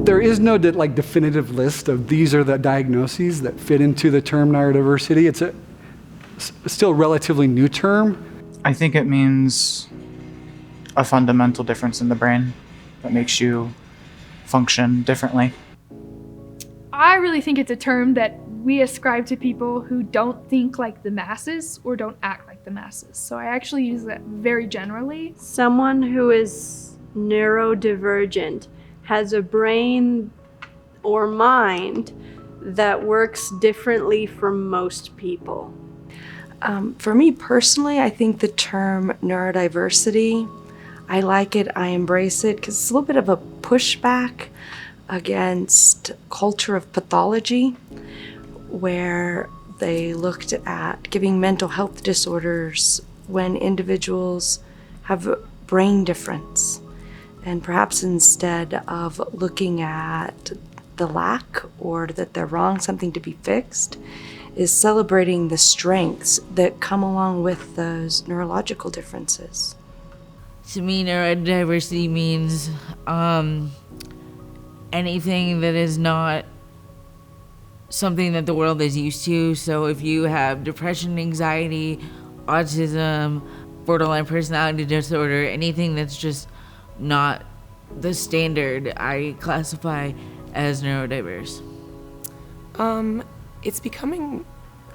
There is no definitive list of these are the diagnoses that fit into the term neurodiversity. It's still a relatively new term. I think it means a fundamental difference in the brain that makes you function differently. I really think it's a term that we ascribe to people who don't think like the masses or don't act like the masses. So I actually use that very generally. Someone who is neurodivergent has a brain or mind that works differently from most people. For me personally, I think the term neurodiversity, I like it, I embrace it, because it's a little bit of a pushback against culture of pathology, where they looked at giving mental health disorders when individuals have a brain difference. And perhaps instead of looking at the lack or that they're wrong, something to be fixed, is celebrating the strengths that come along with those neurological differences. To me, neurodiversity means anything that is not something that the world is used to. So if you have depression, anxiety, autism, borderline personality disorder, anything that's just not the standard, I classify as neurodiverse. It's becoming,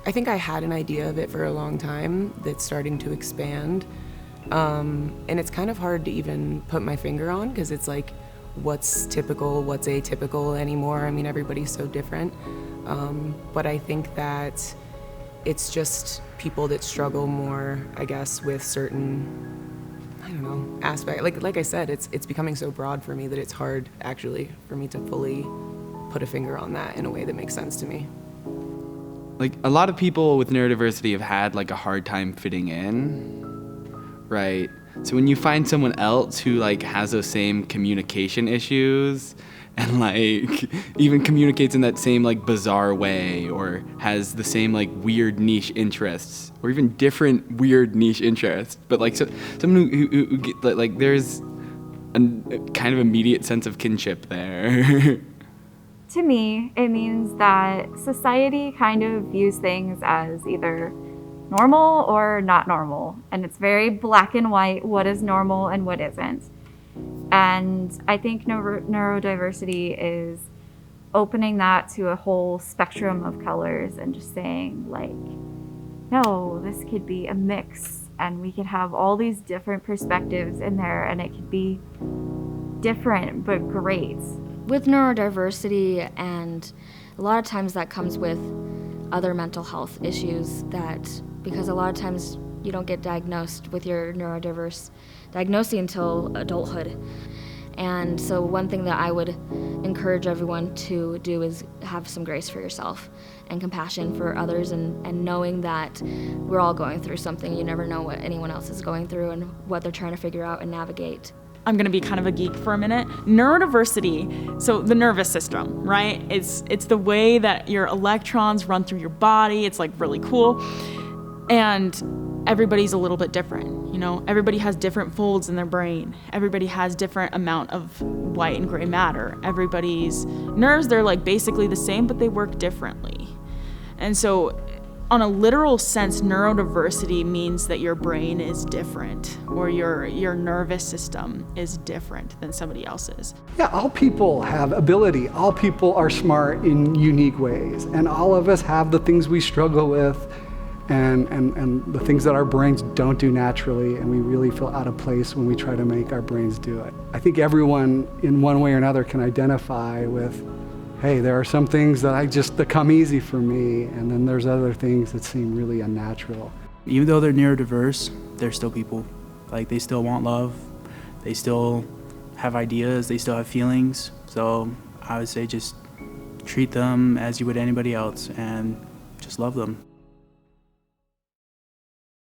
I think I had an idea of it for a long time that's starting to expand. And it's kind of hard to even put my finger on, because it's like, what's typical, what's atypical anymore? I mean, everybody's so different. But I think that it's just people that struggle more, I guess, with certain, I don't know, aspect. Like I said, it's becoming so broad for me that it's hard actually for me to fully put a finger on that in a way that makes sense to me. Like, a lot of people with neurodiversity have had like a hard time fitting in, right? So when you find someone else who like has those same communication issues and like even communicates in that same like bizarre way, or has the same like weird niche interests, or even different weird niche interests, but like someone who get, like there's a kind of immediate sense of kinship there. To me, it means that society kind of views things as either normal or not normal. And it's very black and white, what is normal and what isn't. And I think neurodiversity is opening that to a whole spectrum of colors and just saying like, no, this could be a mix and we could have all these different perspectives in there and it could be different but great. With neurodiversity, and a lot of times that comes with other mental health issues, that because a lot of times you don't get diagnosed with your neurodiverse diagnosis until adulthood. And so one thing that I would encourage everyone to do is have some grace for yourself and compassion for others, and knowing that we're all going through something. You never know what anyone else is going through and what they're trying to figure out and navigate. I'm gonna be kind of a geek for a minute. Neurodiversity, so the nervous system, right? It's the way that your electrons run through your body. It's like really cool. And everybody's a little bit different, you know? Everybody has different folds in their brain. Everybody has different amount of white and gray matter. Everybody's nerves, they're like basically the same, but they work differently. And so on a literal sense, neurodiversity means that your brain is different, or your nervous system is different than somebody else's. Yeah, all people have ability. All people are smart in unique ways. And all of us have the things we struggle with and the things that our brains don't do naturally, and we really feel out of place when we try to make our brains do it. I think everyone in one way or another can identify with, hey, there are some things that come easy for me, and then there's other things that seem really unnatural. Even though they're neurodiverse, they're still people. Like, they still want love, they still have ideas, they still have feelings. So I would say just treat them as you would anybody else and just love them.